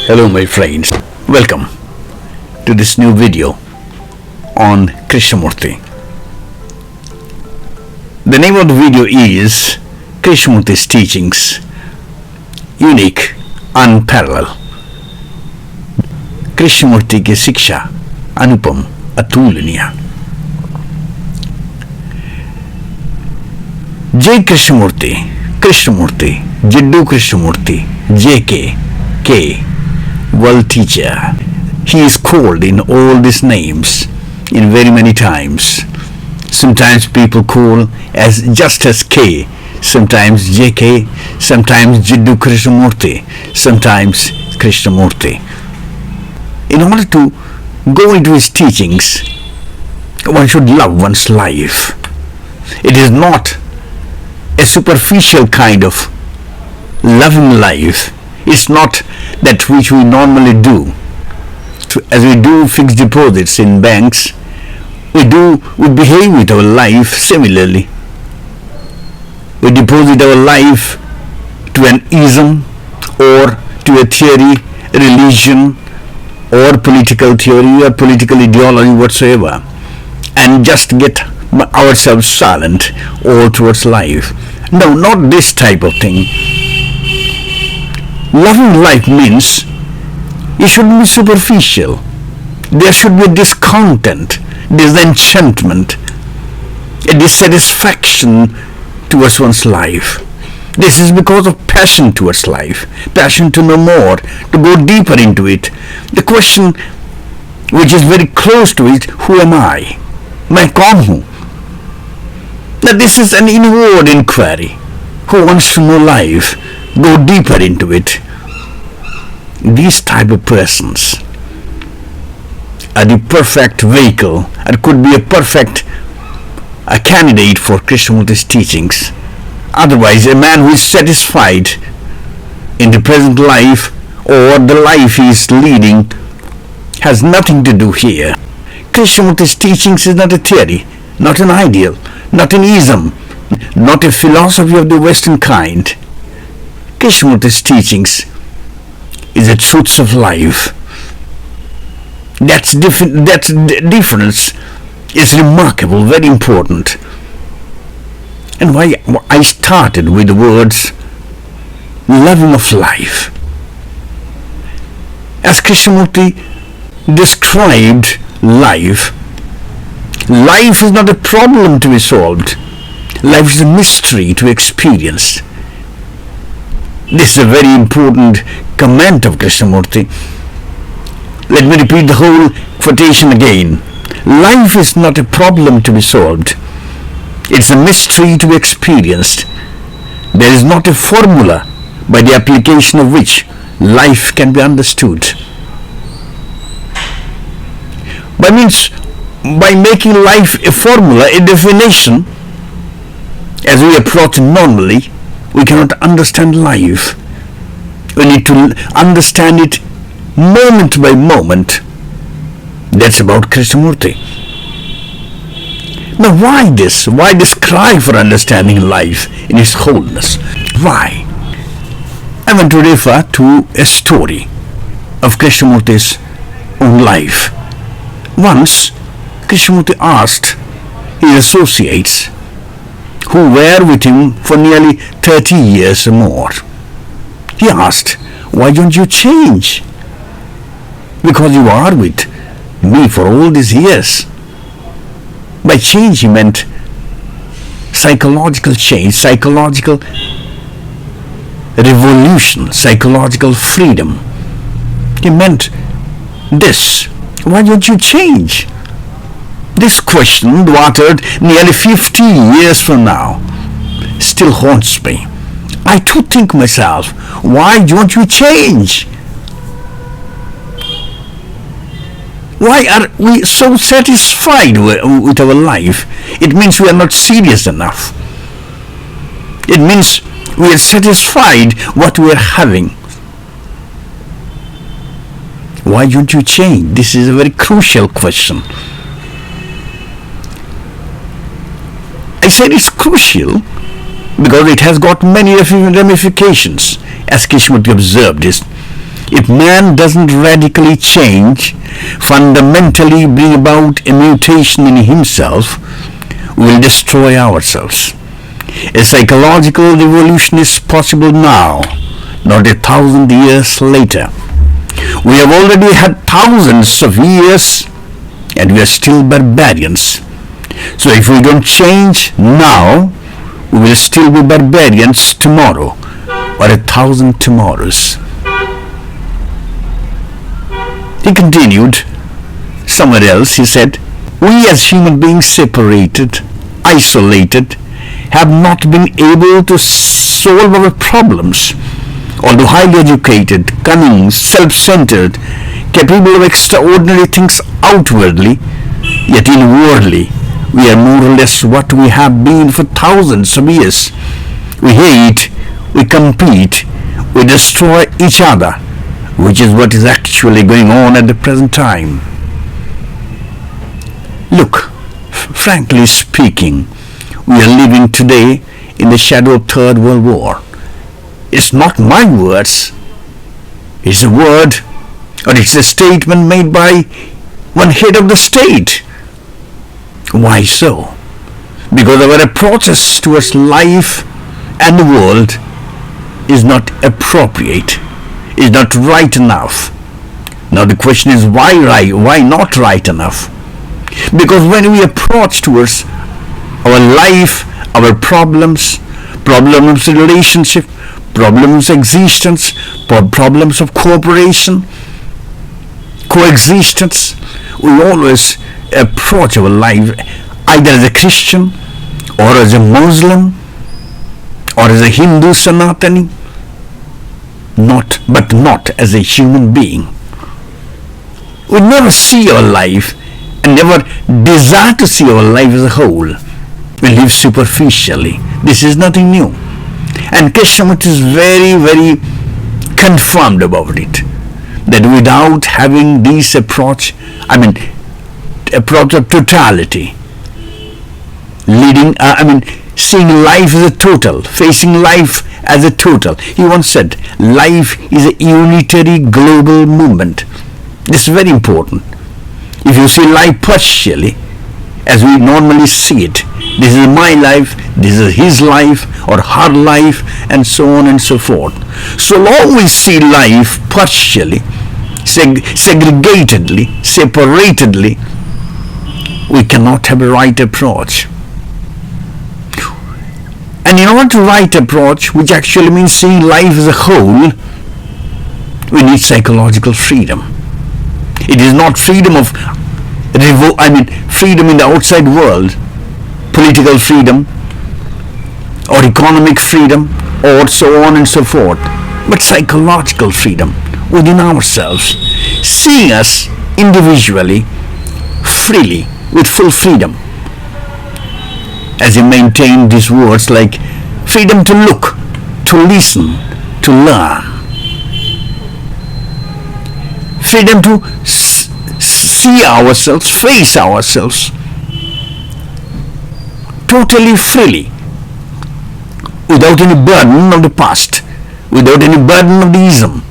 Hello my friends, welcome to this new video on Krishnamurti. The name of the video is Krishnamurti's Teachings, Unique, Unparallel. Krishnamurti ki Siksha, Anupam, Atulaniya. Jai Krishnamurti, Krishnamurti, Jiddu Krishnamurti, JK, K, World Teacher. He is called in all these names in very many times. Sometimes people call as just as K, sometimes JK, sometimes Jiddu Krishnamurti, sometimes Krishnamurti. In order to go into his teachings, one should love one's life. It is not a superficial kind of loving life. It's not that which we normally do. As we do fixed deposits in banks, we behave with our life similarly. We deposit our life to an ism or to a theory, religion or political theory or political ideology whatsoever, and just get ourselves silent all towards life. No, not this type of thing. Loving life means it shouldn't be superficial. There should be discontent, disenchantment, a dissatisfaction towards one's life. This is because of passion towards life, passion to know more, to go deeper into it. The question which is very close to it, who am I? मैं कौन हूँ? Now this is an inward inquiry. Who wants to know life? Go deeper into it. These type of persons are the perfect vehicle and could be a perfect candidate for Krishnamurti's teachings. Otherwise, a man who is satisfied in the present life or the life he is leading has nothing to do here. Krishnamurti's teachings is not a theory, not an ideal, not an ism, not a philosophy of the Western kind. Krishnamurti's teachings is the truths of life. That difference is remarkable, very important. And why I started with the words loving of life. As Krishnamurti described life, life is not a problem to be solved. Life is a mystery to experience. This is a very important comment of Krishnamurti. Let me repeat the whole quotation again. Life is not a problem to be solved. It's a mystery to be experienced. There is not a formula by the application of which life can be understood. By making life a formula, a definition, as we approach normally, we cannot understand life. We need to understand it moment by moment. That's about Krishnamurti. Now why this? Why this cry for understanding life in its wholeness? Why? I want to refer to a story of Krishnamurti's own life. Once, Krishnamurti asked his associates who were with him for nearly 30 years or more. He asked, why don't you change? Because you are with me for all these years. By change he meant psychological change, psychological revolution, psychological freedom. He meant this. Why don't you change? This question, uttered nearly 50 years from now, still haunts me. I too think myself, why don't you change? Why are we so satisfied with our life? It means we are not serious enough. It means we are satisfied what we are having. Why don't you change? This is a very crucial question. I said it's crucial because it has got many ramifications, as Krishnamurti observed this. If man doesn't radically change, fundamentally bring about a mutation in himself, we will destroy ourselves. A psychological revolution is possible now, not 1,000 years later. We have already had thousands of years and we are still barbarians. So if we don't change now, we will still be barbarians tomorrow or 1,000 tomorrows. He continued, somewhere else he said, we as human beings separated, isolated, have not been able to solve our problems. Although highly educated, cunning, self-centered, capable of extraordinary things outwardly, yet inwardly, we are more or less what we have been for thousands of years. We hate, we compete, we destroy each other, which is what is actually going on at the present time. Look, frankly speaking, we are living today in the shadow of Third World War. It's not my words. It's a word, or it's a statement made by one head of the state. Why so? Because our approaches towards life and the world is not appropriate, is not right enough. Now the question is why right, why not right enough? Because when we approach towards our life, our problems of relationship, problems of existence, problems of cooperation, coexistence, we always approach our life either as a Christian or as a Muslim or as a Hindu Sanatani, but not as a human being. We never see our life and never desire to see our life as a whole. We live superficially. This is nothing new. And Krishnamurti is very, very confirmed about it. That without having this approach of totality, seeing life as a total, facing life as a total. He once said, life is a unitary global movement. This is very important. If you see life partially, as we normally see it, this is my life, this is his life or her life, and so on and so forth. So long we see life partially, segregatedly, separatedly, we cannot have a right approach. And in order to right approach, which actually means seeing life as a whole, we need psychological freedom. It is not freedom of freedom in the outside world, political freedom or economic freedom or so on and so forth, but psychological freedom within ourselves, seeing us individually, freely, with full freedom. As he maintained these words like freedom to look, to listen, to learn, freedom to see ourselves, face ourselves totally freely, without any burden of the past, without any burden of the ism,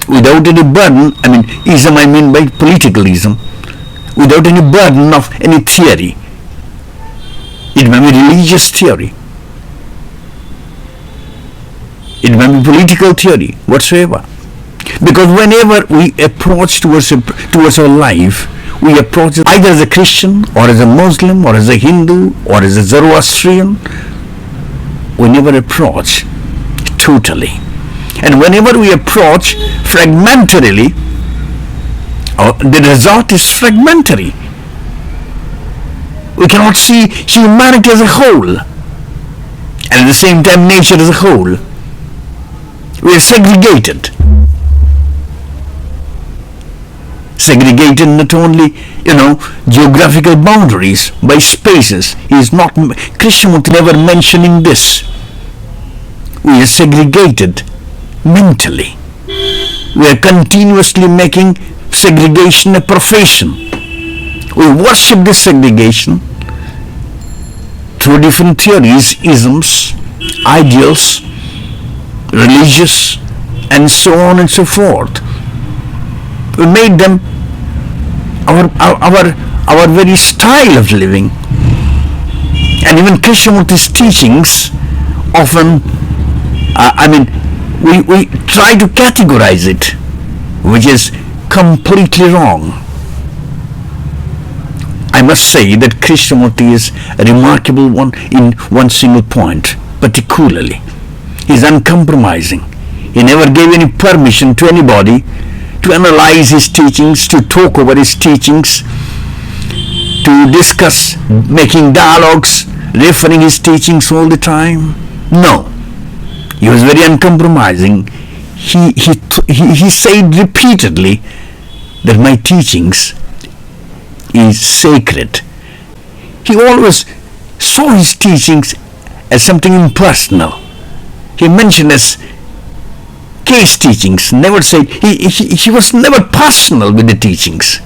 without any burden, ism I mean by political ism, without any burden of any theory. It may be religious theory, it may be political theory, whatsoever. Because whenever we approach towards our life, we approach it either as a Christian or as a Muslim or as a Hindu or as a Zoroastrian. We never approach totally. And whenever we approach fragmentarily, the result is fragmentary. We cannot see humanity as a whole, and at the same time nature as a whole. We are segregated. Segregated not only, geographical boundaries, by spaces. He is not, Krishnamurti never mentioning this. We are segregated mentally. We are continuously making segregation a profession. We worship this segregation through different theories, isms, ideals, religious, and so on and so forth. We made them our very style of living. And even Krishnamurti's teachings often, we try to categorize it, which is completely wrong. I must say that Krishnamurti is a remarkable one in one single point, particularly. He is uncompromising. He never gave any permission to anybody to analyze his teachings, to talk over his teachings, to discuss, making dialogues, referring his teachings all the time. No. He was very uncompromising. He said repeatedly that my teachings is sacred. He always saw his teachings as something impersonal. He mentioned as case teachings, never said, he was never personal with the teachings.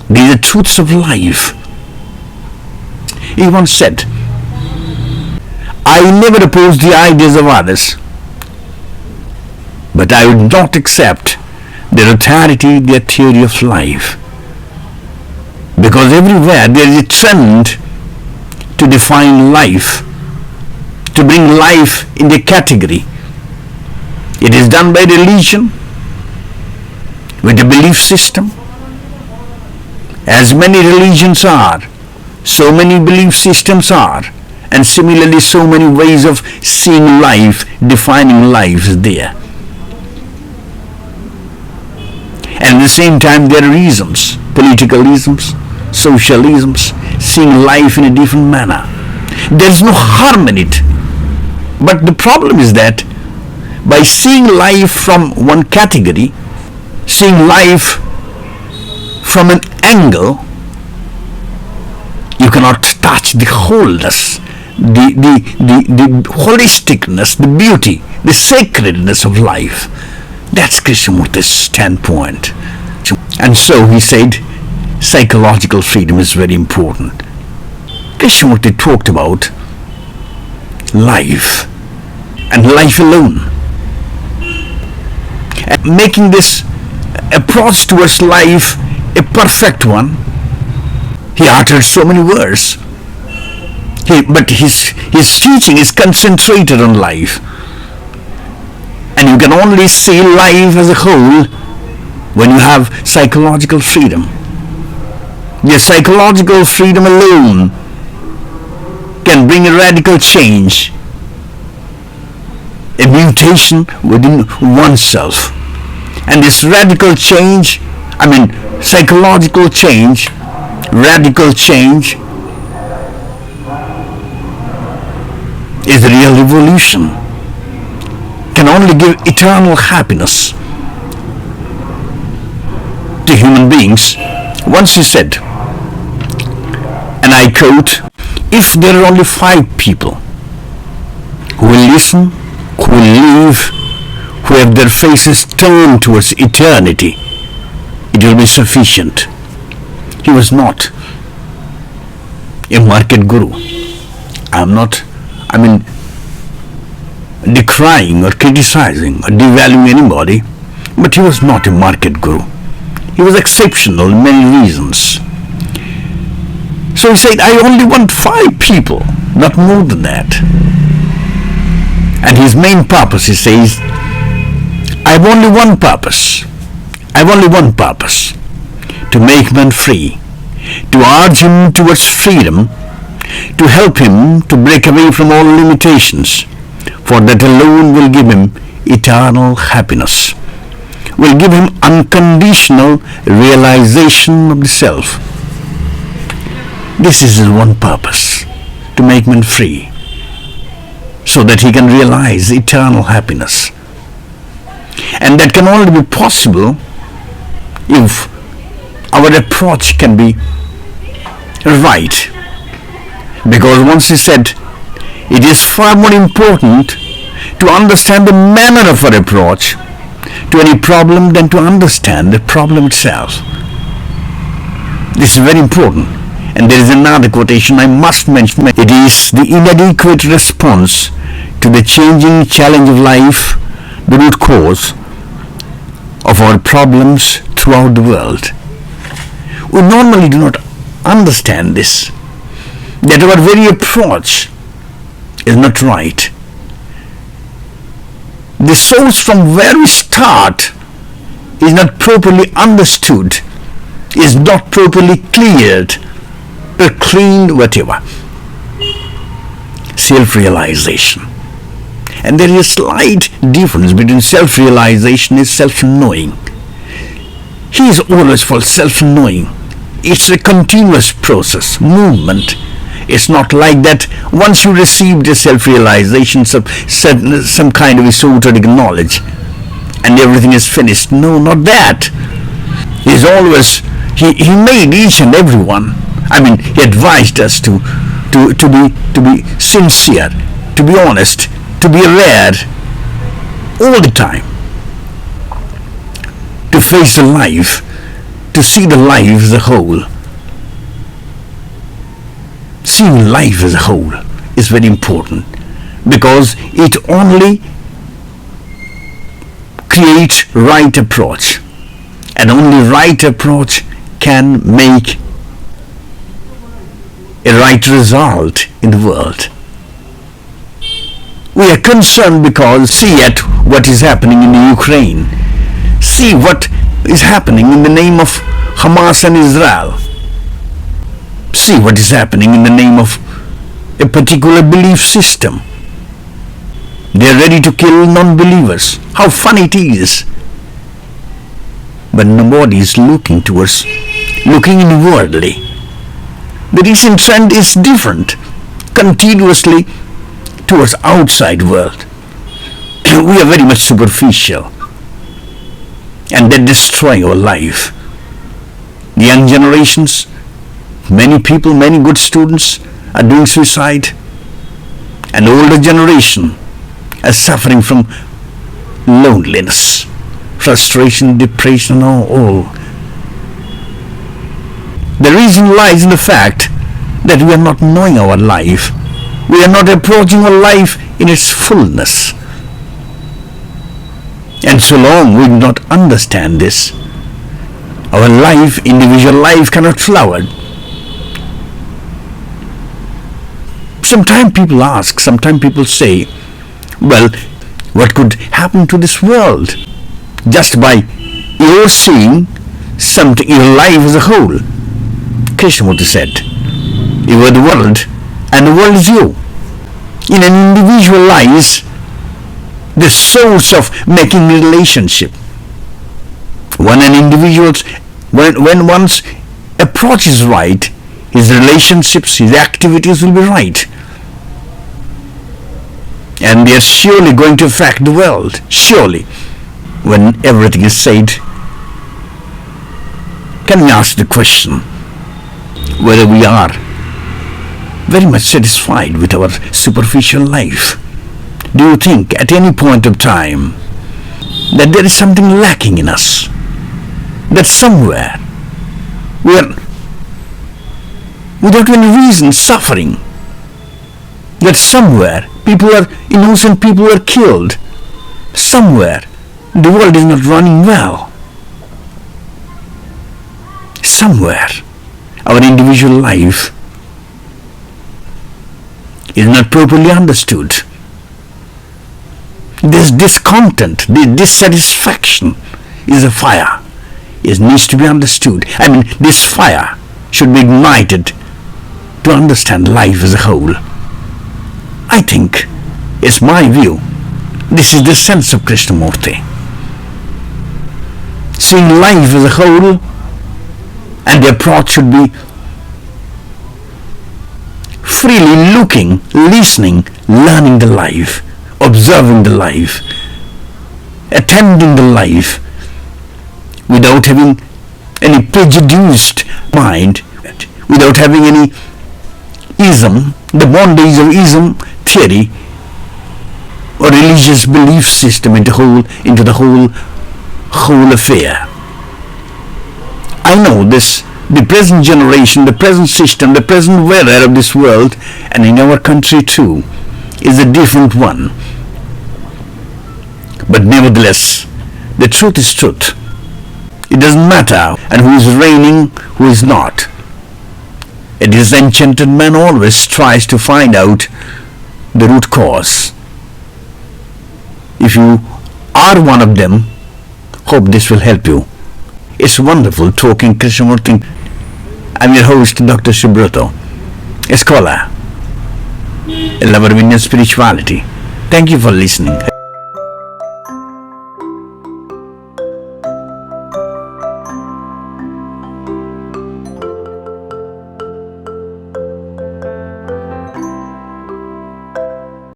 These are truths of life. He once said, I never oppose the ideas of others, but I would not accept their authority, their theory of life. Because everywhere there is a trend to define life, to bring life in the category. It is done by religion, with a belief system. As many religions are, so many belief systems are, and similarly so many ways of seeing life, defining life is there. And at the same time there are isms, political isms, social isms, seeing life in a different manner. There is no harm in it. But the problem is that by seeing life from one category, seeing life from an angle, you cannot touch the wholeness, the holisticness, the beauty, the sacredness of life. That's Krishnamurti's standpoint. And so he said, psychological freedom is very important. Krishnamurti talked about life and life alone. And making this approach towards life a perfect one, he uttered so many words. But his teaching is concentrated on life. And you can only see life as a whole when you have psychological freedom. Your psychological freedom alone can bring a radical change, a mutation within oneself. And this radical change, psychological change, radical change, is the real revolution. Can only give eternal happiness to human beings. Once he said, and I quote, if there are only 5 people who will listen, who will live, who have their faces turned towards eternity, it will be sufficient. He was not a market guru. I'm not, decrying or criticizing or devaluing anybody, but he was not a market guru. He was exceptional in many reasons. So he said, I only want 5 people, not more than that. And his main purpose, he says, I have only one purpose. I have only one purpose. To make man free, to urge him towards freedom, to help him to break away from all limitations, for that alone will give him eternal happiness, will give him unconditional realization of the self. This is his one purpose, to make man free, so that he can realize eternal happiness. And that can only be possible if our approach can be right. Because once he said, it is far more important to understand the manner of our approach to any problem than to understand the problem itself. This is very important. And there is another quotation I must mention. It is the inadequate response to the changing challenge of life the root cause of our problems throughout the world. We normally do not understand this, that our very approach is not right. The source from where we start is not properly understood, is not properly cleared or cleaned, whatever. Self-realization. And there is a slight difference between self-realization and self-knowing. He is always for self-knowing. It's a continuous process, movement. It's not like that once you received a self-realization, some kind of esoteric knowledge, and everything is finished. No, not that. He's always, he made each and every one. I mean, he advised us to be sincere, to be honest, to be aware all the time, to face the life, to see the life as a whole. Seeing life as a whole is very important, because it only creates right approach, and only right approach can make a right result in the world. We are concerned because see at what is happening in the Ukraine. See what is happening in the name of Hamas and Israel. See what is happening in the name of a particular belief system. They are ready to kill non-believers. How funny it is. But nobody is looking towards, looking inwardly. The recent trend is different, continuously towards outside world. We are very much superficial, and they destroy our life. The young generations, many people, many good students are doing suicide, and the older generation is suffering from loneliness, frustration, depression, all. The reason lies in the fact that we are not knowing our life. We are not approaching our life in its fullness. And so long we do not understand this, our life, individual life, cannot flower. Sometimes people ask, sometimes people say, well, what could happen to this world just by your seeing something, your life as a whole? Krishnamurti said, you are the world and the world is you. In an individual lies the source of making relationship. When an individual's, when one's approach is right, his relationships, his activities will be right. And they are surely going to affect the world, surely, when everything is said. Can we ask the question whether we are very much satisfied with our superficial life? Do you think at any point of time that there is something lacking in us? That somewhere we are, without any reason, suffering? That somewhere innocent people are killed? Somewhere the world is not running well? Somewhere our individual life is not properly understood. This discontent, this dissatisfaction is a fire. It needs to be understood. I mean, this fire should be ignited to understand life as a whole. I think, it's my view, this is the sense of Krishnamurti. Seeing life as a whole, and the approach should be freely looking, listening, learning the life, observing the life, attending the life, without having any prejudiced mind, without having any ism, the bondage of ism, theory, or religious belief system into the whole affair. I know this, the present generation, the present system, the present weather of this world, and in our country too, is a different one. But nevertheless, the truth is truth. It doesn't matter and who is reigning, who is not. A disenchanted man always tries to find out the root cause. If you are one of them, hope this will help you. It's wonderful talking Krishnamurti. I'm your host, Dr. Subrata, a scholar, a lover of Indian spirituality. Thank you for listening.